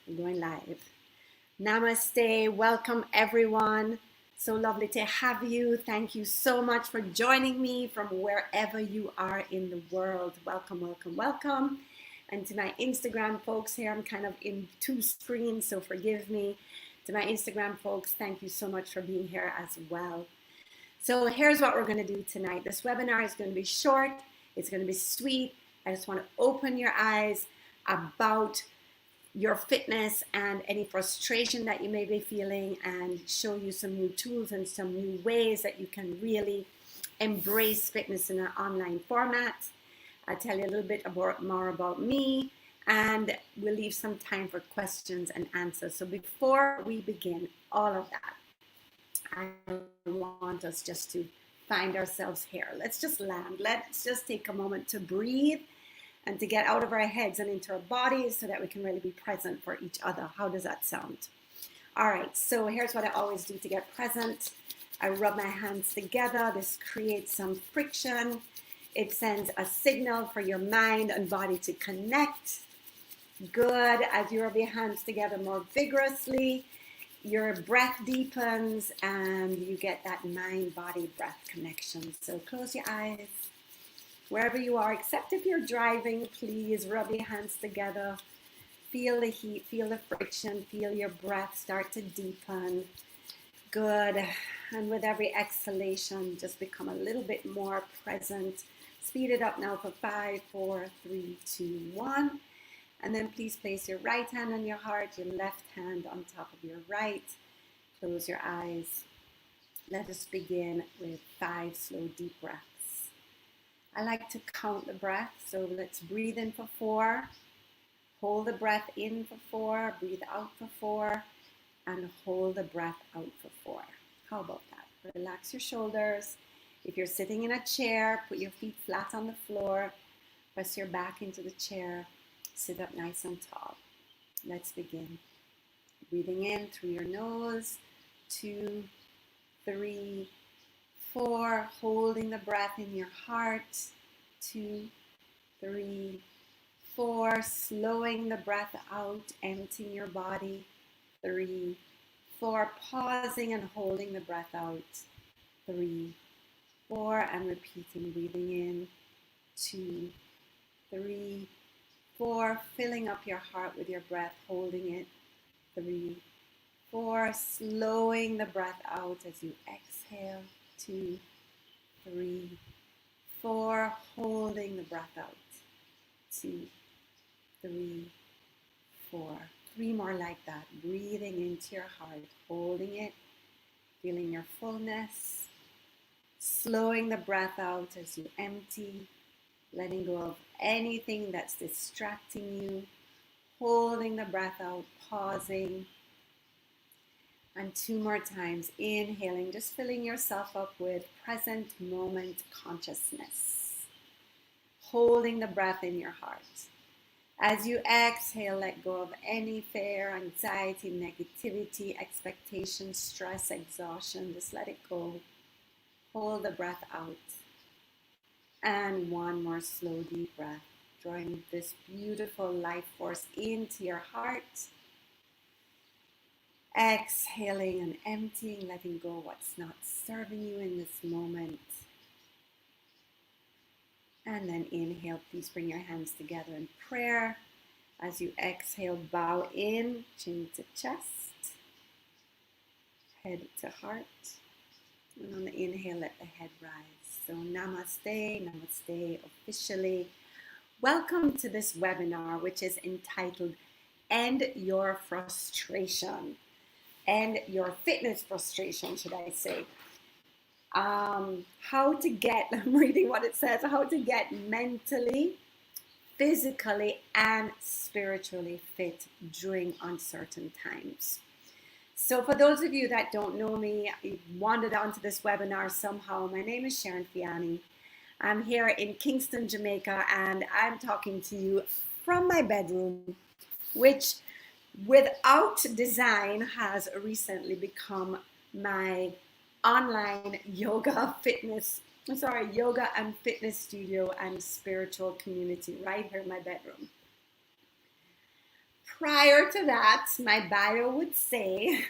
We're going live. Namaste. Welcome, everyone. So lovely to have you. Thank you so much for joining me from wherever you are in the world. Welcome, welcome, welcome. And to my Instagram folks here, I'm kind of in two screens, so forgive me. To my Instagram folks, thank you so much for being here as well. So here's what we're going to do tonight. This webinar is going to be short. It's going to be sweet. I just want to open your eyes about your fitness and any frustration that you may be feeling, and show you some new tools and some new ways that you can really embrace fitness in an online format. I'll tell you a little bit more about me, and we'll leave some time for questions and answers. So before we begin all of that, I want us just to find ourselves here. Let's just land. Let's just take a moment to breathe and to get out of our heads and into our bodies so that we can really be present for each other. How does that sound? All right, so here's what I always do to get present. I rub my hands together. This creates some friction. It sends a signal for your mind and body to connect. Good. As you rub your hands together more vigorously, your breath deepens and you get that mind-body breath connection. So close your eyes. Wherever you are, except if you're driving, please rub your hands together. Feel the heat, feel the friction, feel your breath start to deepen. Good. And with every exhalation, just become a little bit more present. Speed it up now for 5, 4, 3, 2, 1. And then please place your right hand on your heart, your left hand on top of your right. Close your eyes. Let us begin with 5 slow, deep breaths. I like to count the breath, so let's breathe in for 4, hold the breath in for 4, breathe out for 4, and hold the breath out for 4. How about that? Relax your shoulders. If you're sitting in a chair, put your feet flat on the floor, press your back into the chair, sit up nice and tall. Let's begin. Breathing in through your nose, 2, 3, 4, holding the breath in your heart, 2, 3, 4, slowing the breath out, emptying your body, 3, 4, pausing and holding the breath out, 3, 4, and repeating, breathing in, 2, 3, 4, filling up your heart with your breath, holding it, 3, 4, slowing the breath out as you exhale, 2, 3, 4, holding the breath out, 2, 3, 4. 3 more like that, breathing into your heart, holding it, feeling your fullness, slowing the breath out as you empty, letting go of anything that's distracting you, holding the breath out, pausing. And 2 more times, inhaling, just filling yourself up with present moment consciousness. Holding the breath in your heart. As you exhale, let go of any fear, anxiety, negativity, expectation, stress, exhaustion. Just let it go. Hold the breath out. And 1 more slow, deep breath. Drawing this beautiful life force into your heart. Exhaling and emptying, letting go what's not serving you in this moment. And then inhale, please bring your hands together in prayer. As you exhale, bow in, chin to chest, head to heart. And on the inhale, let the head rise. So namaste, namaste officially. Welcome to this webinar, which is entitled End Your Frustration. And your fitness frustration, should I say. How to get, I'm reading what it says, how to get mentally, physically, and spiritually fit during uncertain times. So for those of you that don't know me, you wandered onto this webinar somehow, my name is Sharon Fiani. I'm here in Kingston, Jamaica, and I'm talking to you from my bedroom, which without design has recently become my online yoga and fitness studio and spiritual community right here in my bedroom. prior to that, my bio would say,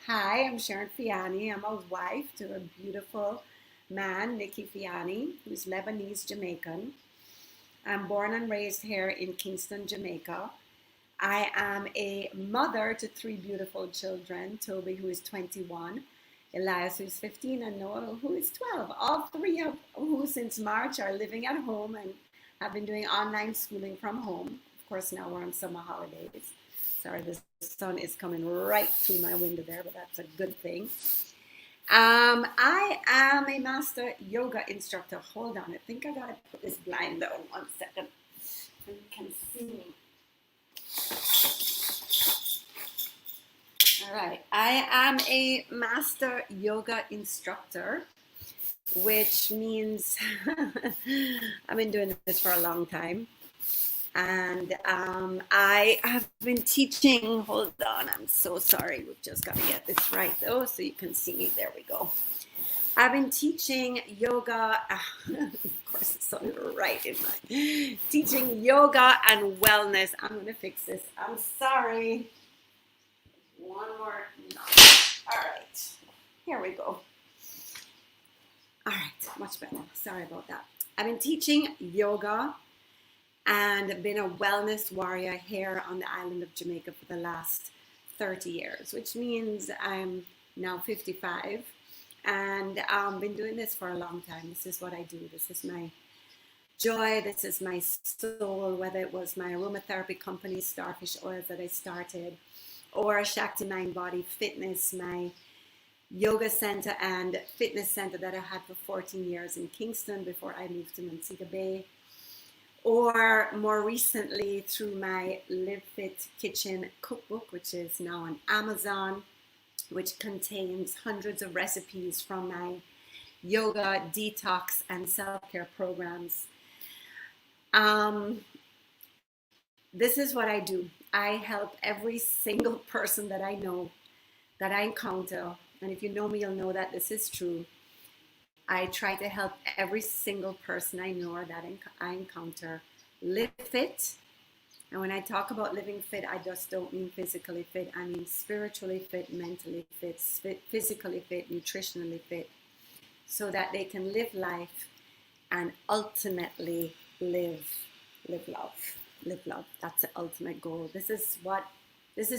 hi, I'm Sharon Fiani. I'm a wife to a beautiful man, Nicky Fiani, who's Lebanese Jamaican. I'm born and raised here in Kingston, Jamaica. I am a mother to three beautiful children, Toby, who is 21, Elias, who's 15, and Noah, who is 12. All three of who since March are living at home and have been doing online schooling from home. Of course, now we're on summer holidays. Sorry, the sun is coming right through my window there, but that's a good thing. I am a master yoga instructor. Hold on, I think I gotta put this blind down 1 second so you can see me. All right, I am a master yoga instructor, which means I've been doing this for a long time. And I have been teaching, hold on, I'm so sorry. We've just got to get this right though, so you can see me. There we go. I've been teaching yoga, of course it's not right in my, teaching yoga and wellness. I'm going to fix this. I'm sorry. One more notch. All right, here we go. All right, much better. Sorry about that. I've been teaching yoga and been a wellness warrior here on the island of Jamaica for the last 30 years, which means I'm now 55 and been doing this for a long time. This is what I do. This is my joy. This is my soul, whether it was my aromatherapy company, Starfish Oils, that I started, or Shakti Mind Body Fitness, my yoga center and fitness center that I had for 14 years in Kingston before I moved to Montego Bay, or more recently through my Live Fit Kitchen cookbook, which is now on Amazon, which contains hundreds of recipes from my yoga, detox, and self-care programs. This is what I do. I help every single person that I know, that I encounter, and if you know me, you'll know that this is true. I try to help every single person I know or that I encounter live fit. And when I talk about living fit, I just don't mean physically fit. I mean spiritually fit, mentally fit, physically fit, nutritionally fit, so that they can live life and ultimately live love. Live love. That's the ultimate goal. This is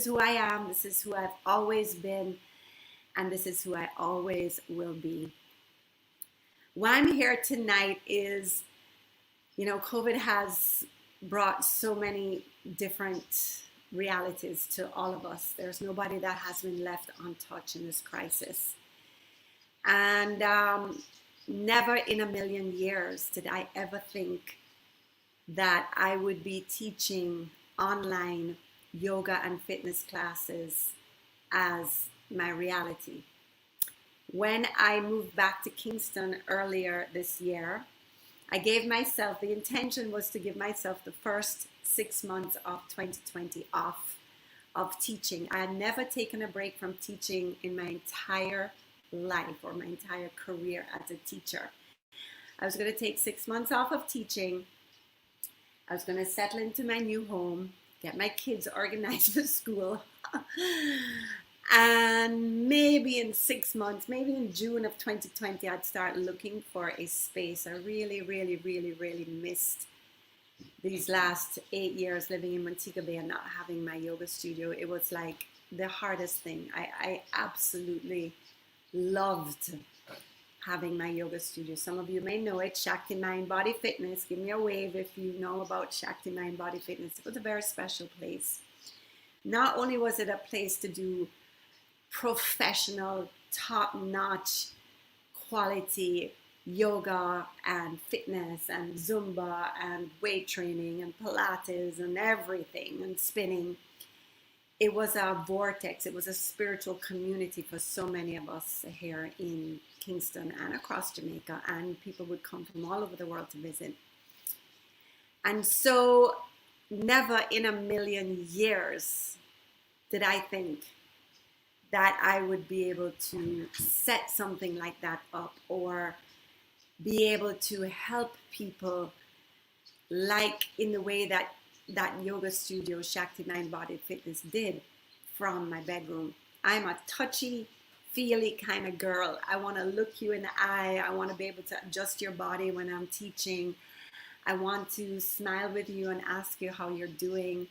who I am. This is who I've always been. And this is who I always will be. Why I'm here tonight is, COVID has brought so many different realities to all of us. There's nobody that has been left untouched in this crisis. And never in a million years did I ever think that I would be teaching online yoga and fitness classes as my reality. When I moved back to Kingston earlier this year, I gave myself, the intention was to give myself the first 6 months of 2020 off of teaching. I had never taken a break from teaching in my entire life or my entire career as a teacher. I was going to take 6 months off of teaching. I was going to settle into my new home, get my kids organized for school. And maybe in 6 months, maybe in June of 2020, I'd start looking for a space. I really, really, really, really missed these last 8 years living in Montego Bay and not having my yoga studio. It was like the hardest thing. I absolutely loved having my yoga studio. Some of you may know it, Shakti Mind Body Fitness. Give me a wave if you know about Shakti Mind Body Fitness. It was a very special place. Not only was it a place to do professional, top-notch quality yoga and fitness and Zumba and weight training and Pilates and everything and spinning. It was a vortex. It was a spiritual community for so many of us here in Kingston and across Jamaica, and people would come from all over the world to visit. And so never in a million years did I think that I would be able to set something like that up or be able to help people like in the way that that yoga studio, Shakti Mind Body Fitness, did from my bedroom. I'm a touchy, feely kind of girl. I want to look you in the eye. I want to be able to adjust your body when I'm teaching. I want to smile with you and ask you how you're doing.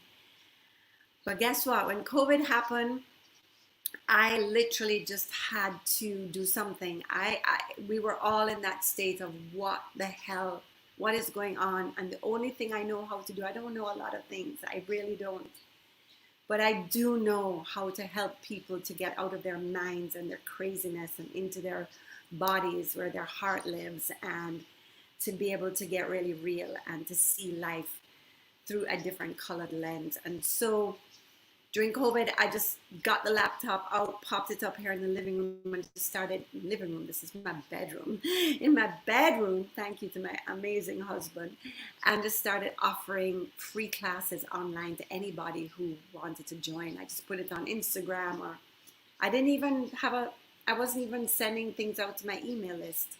But guess what? When COVID happened, I literally just had to do something. We were all in that state of what the hell, what is going on? And the only thing I know how to do, I don't know a lot of things. I really don't. But I do know how to help people to get out of their minds and their craziness and into their bodies where their heart lives, and to be able to get really real and to see life through a different colored lens. And so during COVID, I just got the laptop out, popped it up here in the living room, and just started. Living room, this is my bedroom. In my bedroom, thank you to my amazing husband, and just started offering free classes online to anybody who wanted to join. I just put it on Instagram, or I didn't even I wasn't even sending things out to my email list.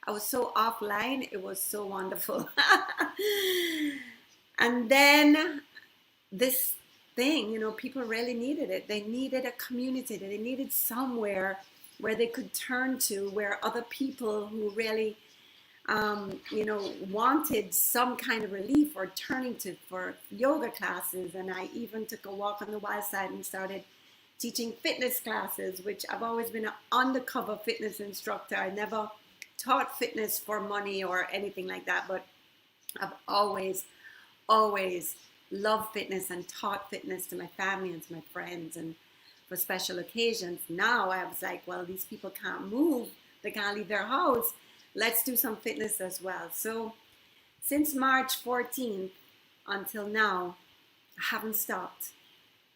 I was so offline, it was so wonderful. And then this thing, people really needed it. They needed a community. They needed somewhere where they could turn to, where other people who really, wanted some kind of relief or turning to for yoga classes. And I even took a walk on the wild side and started teaching fitness classes, which I've always been an undercover fitness instructor. I never taught fitness for money or anything like that, but I've always loved fitness and taught fitness to my family and to my friends and for special occasions. Now I was like, well, these people can't move, they can't leave their house, let's do some fitness as well. So since March 14th until now, I haven't stopped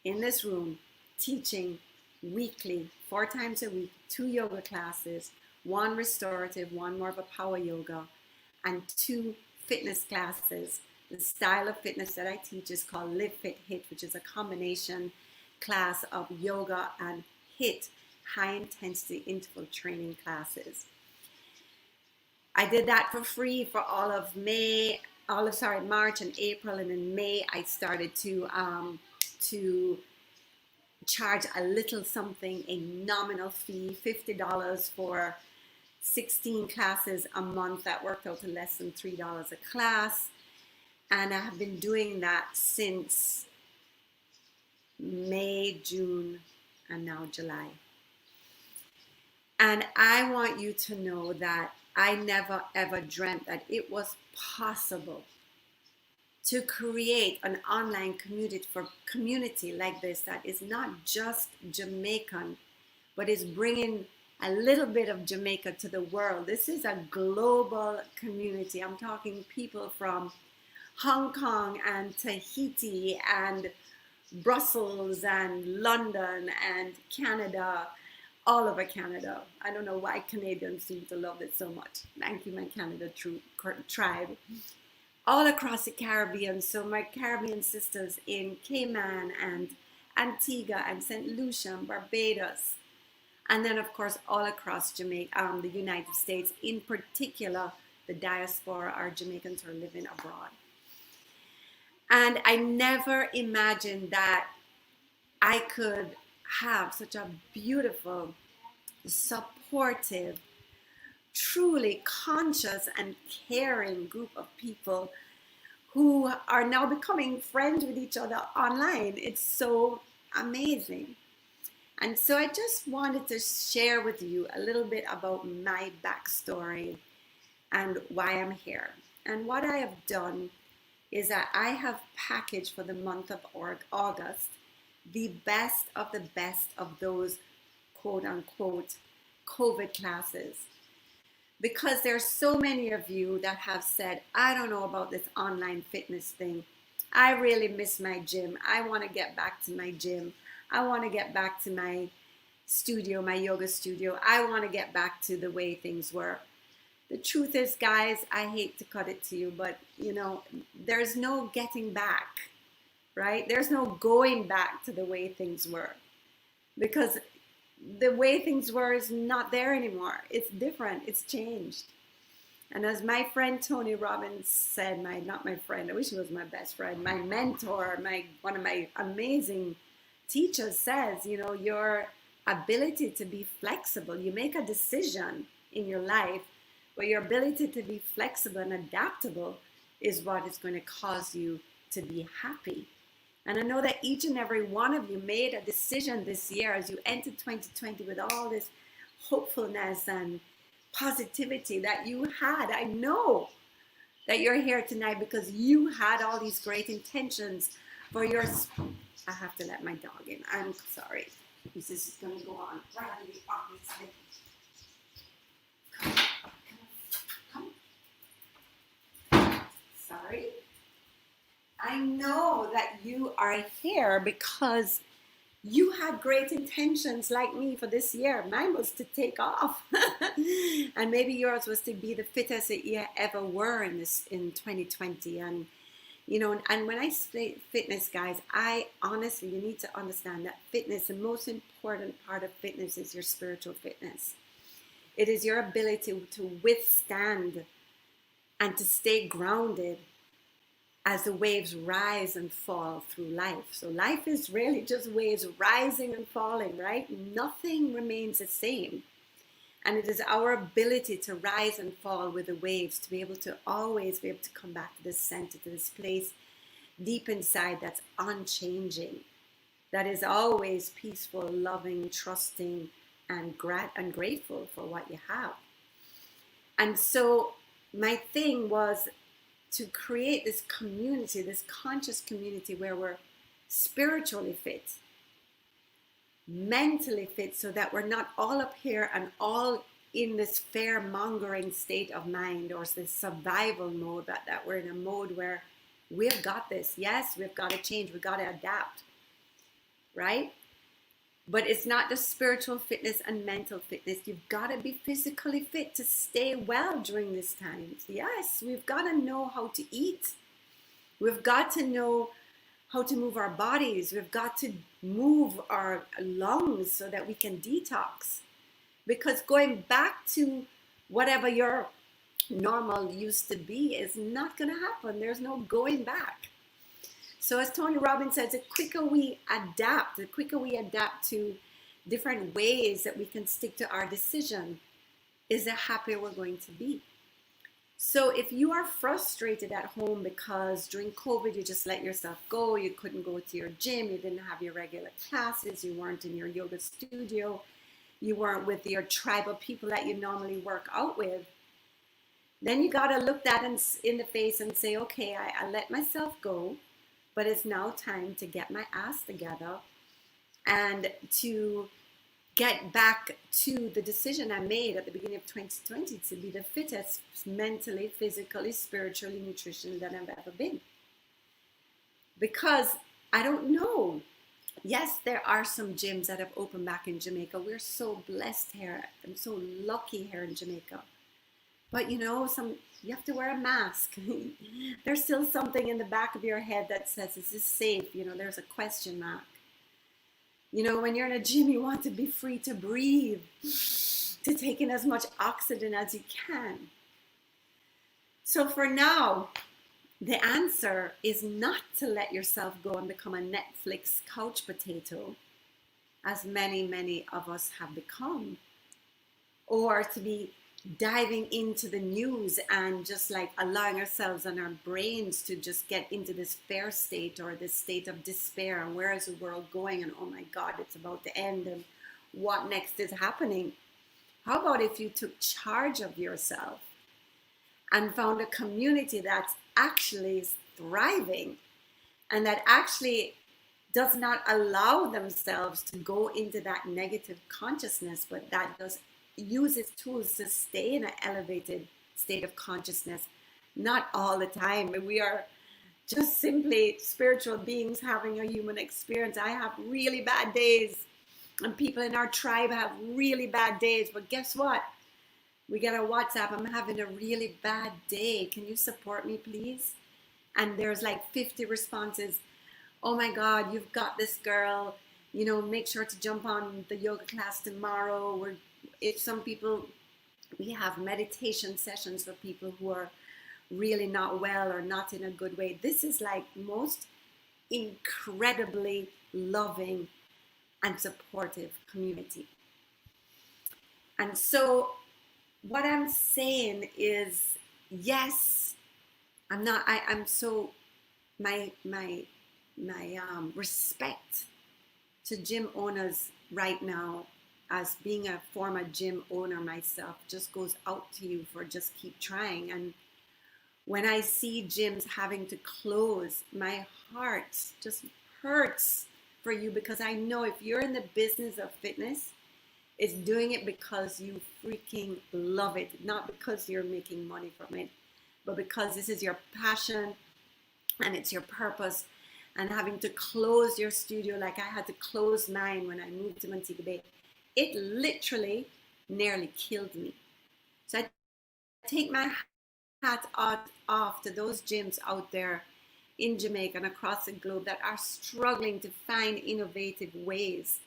in this room teaching weekly, 4 times a week, 2 yoga classes, 1 restorative, 1 more of a power yoga, and 2 fitness classes. The style of fitness that I teach is called Live Fit HIIT, which is a combination class of yoga and HIIT, high intensity interval training classes. I did that for free for all of March and April, and in May I started to charge a little something, a nominal fee, $50 for 16 classes a month. That worked out to less than $3 a class. And I have been doing that since May, June, and now July. And I want you to know that I never ever dreamt that it was possible to create an online community like this that is not just Jamaican, but is bringing a little bit of Jamaica to the world. This is a global community. I'm talking people from Hong Kong and Tahiti and Brussels and London and Canada, all over Canada. I don't know why Canadians seem to love it so much. Thank you, my Canada tribe. All across the Caribbean. So my Caribbean sisters in Cayman and Antigua and St. Lucia and Barbados. And then, of course, all across Jamaica, the United States, in particular, the diaspora, our Jamaicans who are living abroad. And I never imagined that I could have such a beautiful, supportive, truly conscious and caring group of people who are now becoming friends with each other online. It's so amazing. And so I just wanted to share with you a little bit about my backstory and why I'm here. And what I have done is that I have packaged for the month of August the best of those quote unquote COVID classes. Because there's so many of you that have said, I don't know about this online fitness thing. I really miss my gym. I want to get back to my gym. I want to get back to my studio, my yoga studio. I want to get back to the way things were. The truth is, guys, I hate to cut it to you, but there's no getting back, right? There's no going back to the way things were, because the way things were is not there anymore. It's different. It's changed. And as my friend Tony Robbins said, not my friend, I wish he was my best friend, my mentor, one of my amazing teachers says, your ability to be flexible, you make a decision in your life where your ability to be flexible and adaptable is what is going to cause you to be happy. And I know that each and every one of you made a decision this year as you entered 2020 with all this hopefulness and positivity that you had. I know that you're here tonight because you had all these great intentions for your. I have to let my dog in. I'm sorry. This is going to go on. Come. Sorry. I know that you are here because you had great intentions like me for this year. Mine was to take off. And maybe yours was to be the fittest that you ever were in 2020. And and when I say fitness, guys, I honestly, you need to understand that fitness, the most important part of fitness is your spiritual fitness. It is your ability to withstand and to stay grounded as the waves rise and fall through life. So life is really just waves rising and falling, right? Nothing remains the same. And it is our ability to rise and fall with the waves, to be able to always be able to come back to this center, to this place deep inside that's unchanging, that is always peaceful, loving, trusting, and grateful for what you have. And so my thing was to create this community, this conscious community where we're spiritually fit, mentally fit, so that we're not all up here and all in this fear-mongering state of mind or this survival mode, that we're in a mode where we've got this. Yes, we've got to change. We've got to adapt, right? But it's not just spiritual fitness and mental fitness. You've got to be physically fit to stay well during this time. Yes, we've got to know how to eat. We've got to know how to move our bodies. We've got to move our lungs so that we can detox. Because going back to whatever your normal used to be is not going to happen. There's no going back. So as Tony Robbins says, the quicker we adapt to different ways that we can stick to our decision, is the happier we're going to be. So if you are frustrated at home because during COVID you just let yourself go, you couldn't go to your gym, you didn't have your regular classes, you weren't in your yoga studio, you weren't with your tribe of people that you normally work out with, then you got to look that in the face and say, okay, I let myself go. But it's now time to get my ass together and to get back to the decision I made at the beginning of 2020 to be the fittest mentally, physically, spiritually, nutritionally that I've ever been. Because I don't know. Yes, there are some gyms that have opened back in Jamaica. We're so blessed here. I'm so lucky here in Jamaica. But you have to wear a mask. There's still something in the back of your head that says, is this safe? There's a question mark. When you're in a gym, you want to be free to breathe, to take in as much oxygen as you can. So for now, the answer is not to let yourself go and become a Netflix couch potato, as many, many of us have become, or to be diving into the news and just like allowing ourselves and our brains to just get into this fear state or this state of despair, and where is the world going, and oh my God, it's about to end, and what next is happening. How about if you took charge of yourself and found a community that's actually thriving and that actually does not allow themselves to go into that negative consciousness, but that does uses tools to stay in an elevated state of consciousness, not all the time. We are just simply spiritual beings having a human experience. I have really bad days, and people in our tribe have really bad days. But guess what? We get a WhatsApp, I'm having a really bad day. Can you support me, please? And there's like 50 responses. Oh my God, you've got this, girl. Make sure to jump on the yoga class tomorrow. If some people We have meditation sessions for people who are really not well or not in a good way. This is like most incredibly loving and supportive community. And so what I'm saying is, yes, I'm so, my respect to gym owners right now, as being a former gym owner myself, just goes out to you for just keep trying. And when I see gyms having to close, my heart just hurts for you, because I know if you're in the business of fitness, it's doing it because you freaking love it, not because you're making money from it, but because this is your passion and it's your purpose. And having to close your studio, like I had to close mine when I moved to Montego Bay, it literally nearly killed me. So I take my hat off to those gyms out there in Jamaica and across the globe that are struggling to find innovative ways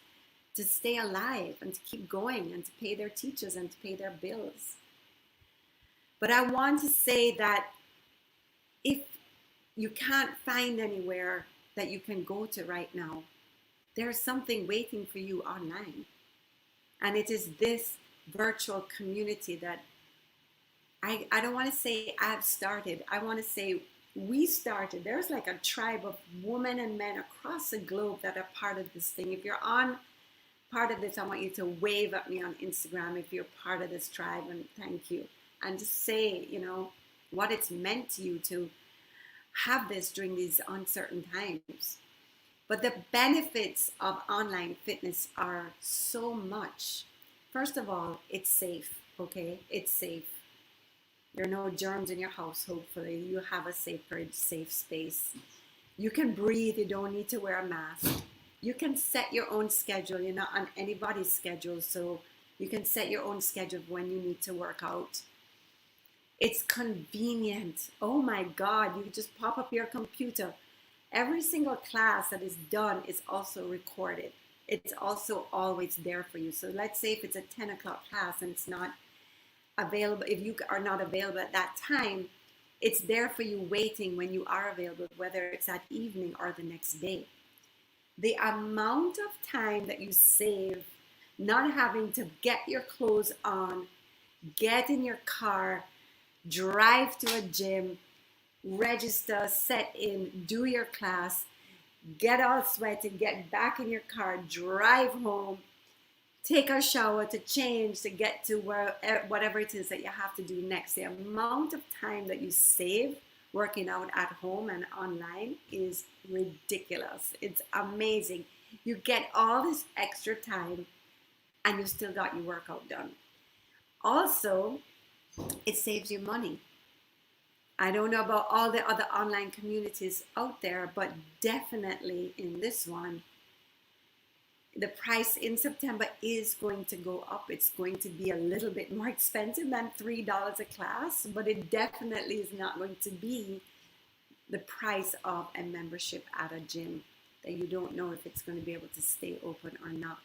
to stay alive and to keep going and to pay their teachers and to pay their bills. But I want to say that if you can't find anywhere that you can go to right now, there's something waiting for you online. And it is this virtual community that I don't want to say I've started. I want to say we started. There's like a tribe of women and men across the globe that are part of this thing. If you're on part of this, I want you to wave at me on Instagram if you're part of this tribe, and thank you. And just say, what it's meant to you to have this during these uncertain times. But the benefits of online fitness are so much. First of all, it's safe, okay? It's safe. There are no germs in your house, hopefully. You have a safe space. You can breathe, you don't need to wear a mask. You can set your own schedule. You're not on anybody's schedule, so you can set your own schedule when you need to work out. It's convenient. Oh my God, you just pop up your computer. Every single class that is done is also recorded. It's also always there for you. So let's say if it's a 10 o'clock class and it's not available, if you are not available at that time, it's there for you waiting when you are available, whether it's that evening or the next day. The amount of time that you save not having to get your clothes on, get in your car, drive to a gym, register, set in, do your class, get all sweaty, get back in your car, drive home, take a shower to change to get to whatever it is that you have to do next. The amount of time that you save working out at home and online is ridiculous. It's amazing. You get all this extra time and you still got your workout done. Also, it saves you money. I don't know about all the other online communities out there, but definitely in this one, the price in September is going to go up. It's going to be a little bit more expensive than $3 a class, but it definitely is not going to be the price of a membership at a gym that you don't know if it's going to be able to stay open or not.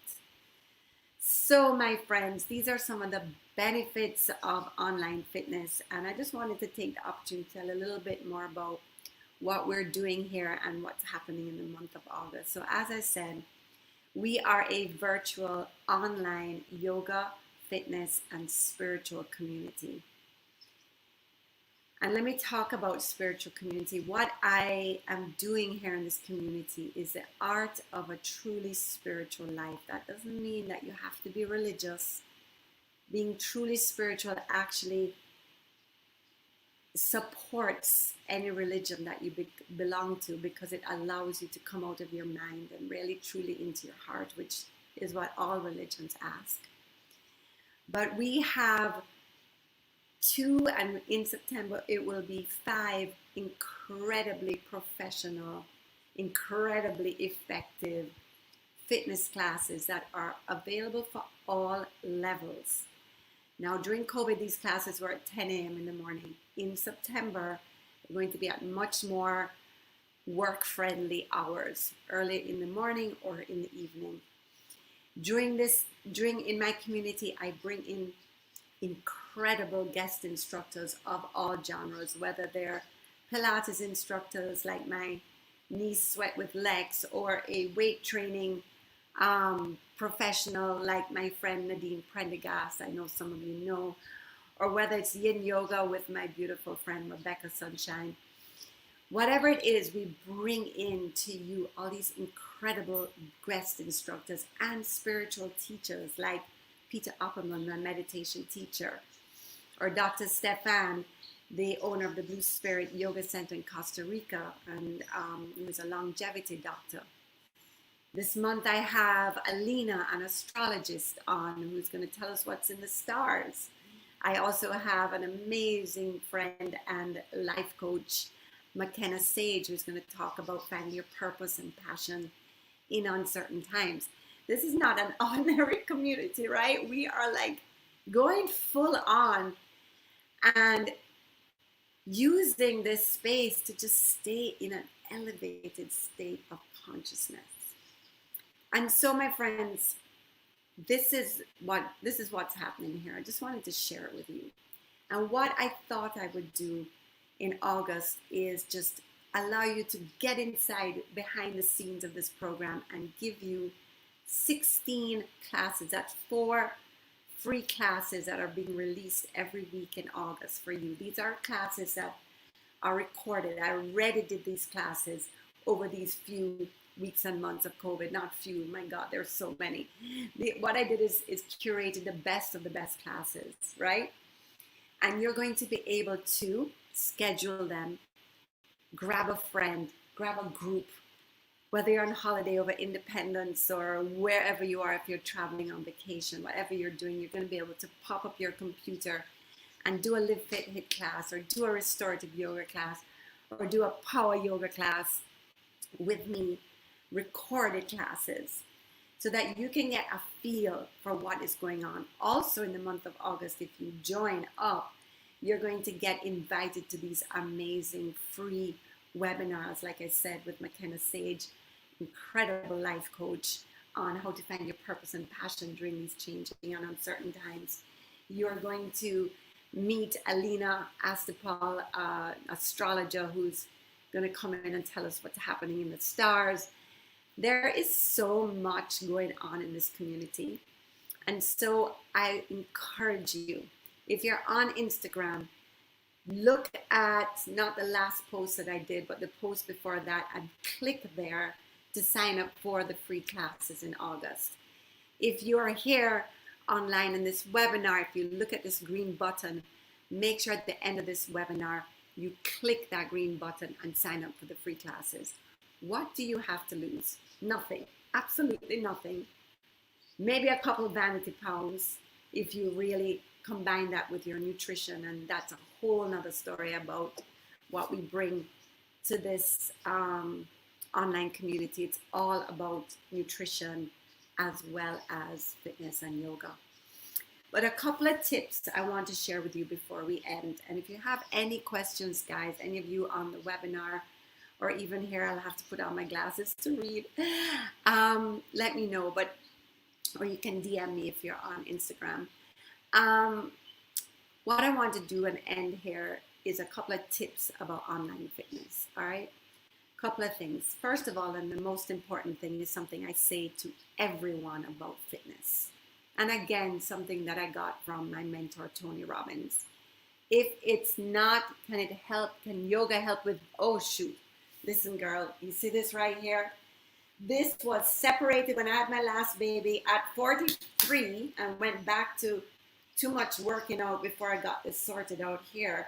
So my friends, these are some of the benefits of online fitness, and I just wanted to take the opportunity to tell a little bit more about what we're doing here and what's happening in the month of August. So as I said, we are a virtual online yoga, fitness, and spiritual community. And let me talk about spiritual community. What I am doing here in this community is the art of a truly spiritual life. That doesn't mean that you have to be religious. Being truly spiritual actually supports any religion that you belong to, because it allows you to come out of your mind and really truly into your heart, which is what all religions ask. But we have 2, and in September it will be 5 incredibly professional, incredibly effective fitness classes that are available for all levels. Now, during COVID, these classes were at 10 a.m. in the morning. In September, they're going to be at much more work-friendly hours, early in the morning or in the evening. In my community, I bring in incredible guest instructors of all genres, whether they're Pilates instructors like my niece Sweat with Lex, or a weight training professional like my friend Nadine Prendergast, I know some of you know, or whether it's yin yoga with my beautiful friend Rebecca Sunshine. Whatever it is, we bring in to you all these incredible guest instructors and spiritual teachers like Peter Opperman, my meditation teacher, or Dr. Stefan, the owner of the Blue Spirit Yoga Center in Costa Rica, and he was a longevity doctor. This month I have Alina, an astrologist, on, who's going to tell us what's in the stars. I also have an amazing friend and life coach, McKenna Sage, who's going to talk about finding your purpose and passion in uncertain times. This is not an ordinary community, right? We are like going full on and using this space to just stay in an elevated state of consciousness. And so, my friends, this is what's happening here. I just wanted to share it with you. And what I thought I would do in August is just allow you to get inside behind the scenes of this program and give you 16 classes. That's 4 free classes that are being released every week in August for you. These are classes that are recorded. I already did these classes over these few weeks and months of COVID. Not few, my God, there's so many. What I did is curated the best of the best classes, right? And you're going to be able to schedule them, grab a friend, grab a group, whether you're on holiday over Independence or wherever you are, if you're traveling on vacation, whatever you're doing, you're going to be able to pop up your computer and do a Live Fit Hit class, or do a restorative yoga class, or do a power yoga class with me, recorded classes, so that you can get a feel for what is going on. Also in the month of August, if you join up, you're going to get invited to these amazing free webinars, like I said, with McKenna Sage, incredible life coach, on how to find your purpose and passion during these changing and uncertain times. You're going to meet Alina Astapal, astrologer, who's going to come in and tell us what's happening in the stars. There is so much going on in this community. And so I encourage you, if you're on Instagram, look at not the last post that I did, but the post before that, and click there to sign up for the free classes in August. If you are here online in this webinar, if you look at this green button, make sure at the end of this webinar, you click that green button and sign up for the free classes. What do you have to lose? Nothing, absolutely nothing. Maybe a couple vanity pounds if you really combine that with your nutrition, and that's a whole nother story about what we bring to this online community. It's all about nutrition as well as fitness and yoga. But a couple of tips I want to share with you before we end. And if you have any questions, guys, any of you on the webinar, or even here, I'll have to put on my glasses to read, let me know. Or you can DM me if you're on Instagram. What I want to do and end here is a couple of tips about online fitness. All right, couple of things. First of all, and the most important thing, is something I say to everyone about fitness, and again, something that I got from my mentor Tony Robbins. If it's not, can it help? Can yoga help with? Oh shoot, listen, girl, you see this right here? This was separated when I had my last baby at 43 and went back to too much working out before I got this sorted out here.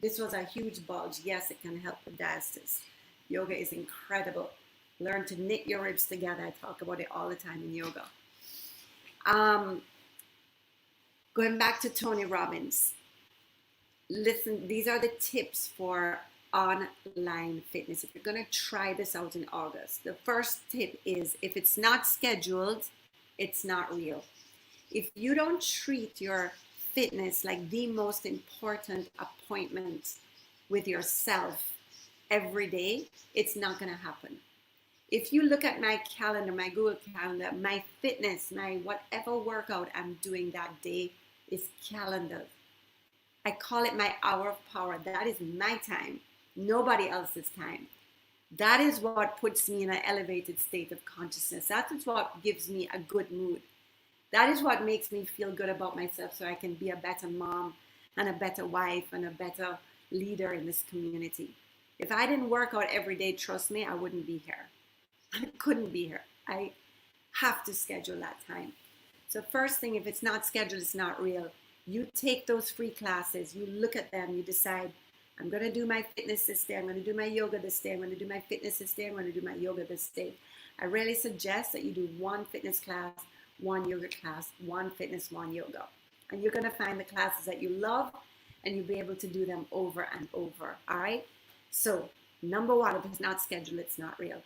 This was a huge bulge. Yes, it can help with diastasis. Yoga is incredible. Learn to knit your ribs together. I talk about it all the time in yoga. Going back to Tony Robbins. Listen, these are the tips for online fitness. If you're going to try this out in August, the first tip is, if it's not scheduled, it's not real. If you don't treat your fitness like the most important appointment with yourself every day, it's not going to happen. If you look at my calendar, my Google Calendar, my fitness, my whatever workout I'm doing that day is calendared. I call it my hour of power. That is my time, nobody else's time. That is what puts me in an elevated state of consciousness. That is what gives me a good mood. That is what makes me feel good about myself so I can be a better mom and a better wife and a better leader in this community. If I didn't work out every day, trust me, I wouldn't be here. I couldn't be here. I have to schedule that time. So first thing, if it's not scheduled, it's not real. You take those free classes, you look at them, you decide, I'm going to do my fitness this day, I'm going to do my yoga this day, I'm going to do my fitness this day, I'm going to do my yoga this day. I really suggest that you do one fitness class, one yoga class, one fitness, one yoga. And you're going to find the classes that you love and you'll be able to do them over and over. All right. So number one, if it's not scheduled, it's not real.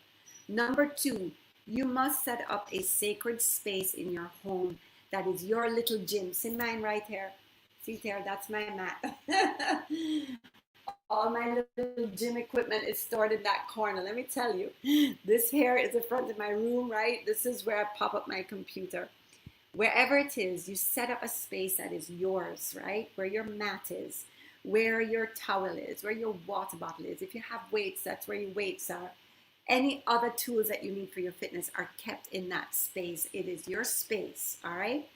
Number two, you must set up a sacred space in your home that is your little gym. See mine right here. See there, that's my mat. All my little gym equipment is stored in that corner. Let me tell you, this here is the front of my room, right? This is where I pop up my computer. Wherever it is, you set up a space that is yours, right? Where your mat is, where your towel is, where your water bottle is. If you have weights, that's where your weights are. Any other tools that you need for your fitness are kept in that space. It is your space, all right?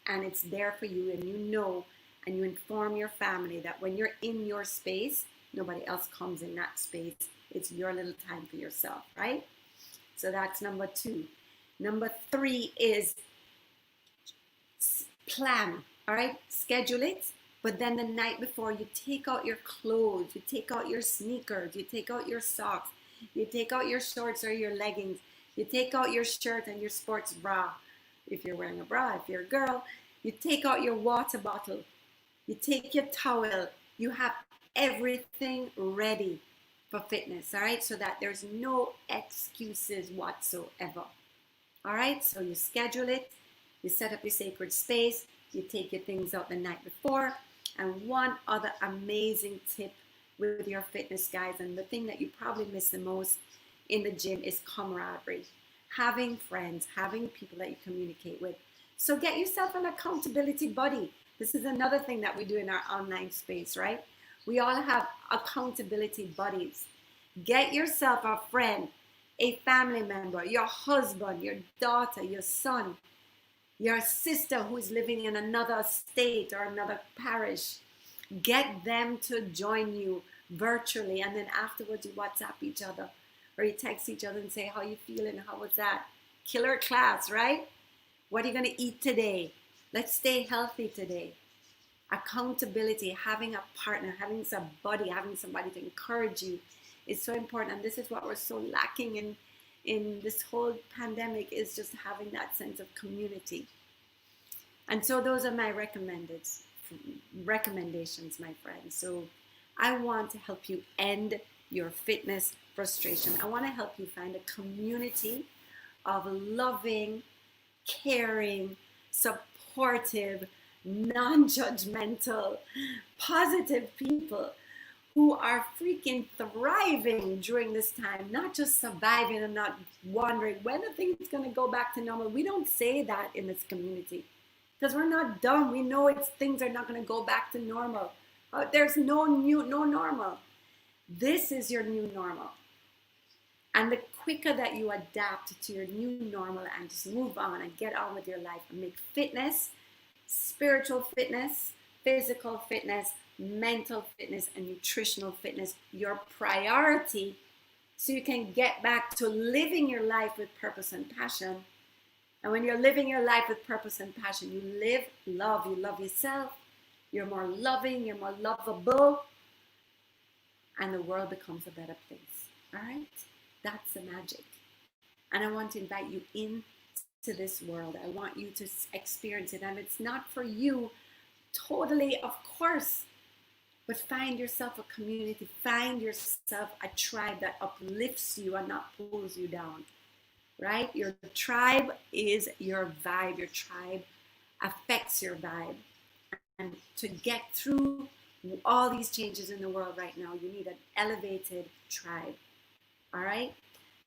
And it's there for you, and you know, and you inform your family that when you're in your space, nobody else comes in that space. It's your little time for yourself, right? So that's number two. Number three is plan, all right? Schedule it. But then the night before, you take out your clothes, you take out your sneakers, you take out your socks, you take out your shorts or your leggings, you take out your shirt and your sports bra. If you're wearing a bra, if you're a girl, you take out your water bottle, you take your towel, you have everything ready for fitness, all right? So that there's no excuses whatsoever. All right, so you schedule it, you set up your sacred space, you take your things out the night before. And one other amazing tip with your fitness, guys, and the thing that you probably miss the most in the gym is camaraderie. Having friends, having people that you communicate with. So get yourself an accountability buddy. This is another thing that we do in our online space, right? We all have accountability buddies. Get yourself a friend, a family member, your husband, your daughter, your son, your sister who is living in another state or another parish. Get them to join you virtually, and then afterwards you WhatsApp each other or you text each other and say, how you feeling? How was that? Killer class, right? What are you going to eat today? Let's stay healthy today. Accountability, having a partner, having somebody, having somebody to encourage you is so important. And this is what we're so lacking in this whole pandemic, is just having that sense of community. And so those are my recommendations, my friends. So I want to help you end your fitness frustration. I want to help you find a community of loving, caring, supportive, non-judgmental, positive people who are freaking thriving during this time, not just surviving and not wondering when are things going to go back to normal. We don't say that in this community because we're not dumb. We know things are not going to go back to normal. There's no normal. This is your new normal. And the quicker that you adapt to your new normal and just move on and get on with your life and make fitness, spiritual fitness, physical fitness, mental fitness, and nutritional fitness your priority, so you can get back to living your life with purpose and passion. And when you're living your life with purpose and passion, you live love, you love yourself, you're more loving, you're more lovable, and the world becomes a better place. All right? That's the magic. And I want to invite you into this world. I want you to experience it. And it's not for you totally, of course, but find yourself a community. Find yourself a tribe that uplifts you and not pulls you down. Right? Your tribe is your vibe. Your tribe affects your vibe. And to get through all these changes in the world right now, you need an elevated tribe. All right?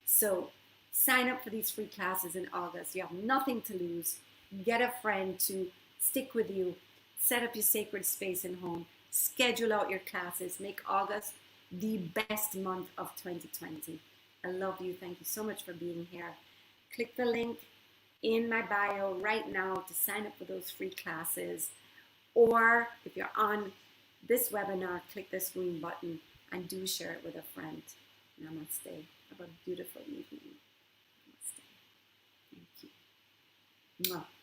So sign up for these free classes in August. You have nothing to lose. Get a friend to stick with you. Set up your sacred space in home. Schedule out your classes. Make August the best month of 2020. I love you. Thank you so much for being here. Click the link in my bio right now to sign up for those free classes. Or if you're on this webinar, click this green button and do share it with a friend. Namaste. Have a beautiful evening. Namaste. Thank you. Mwah.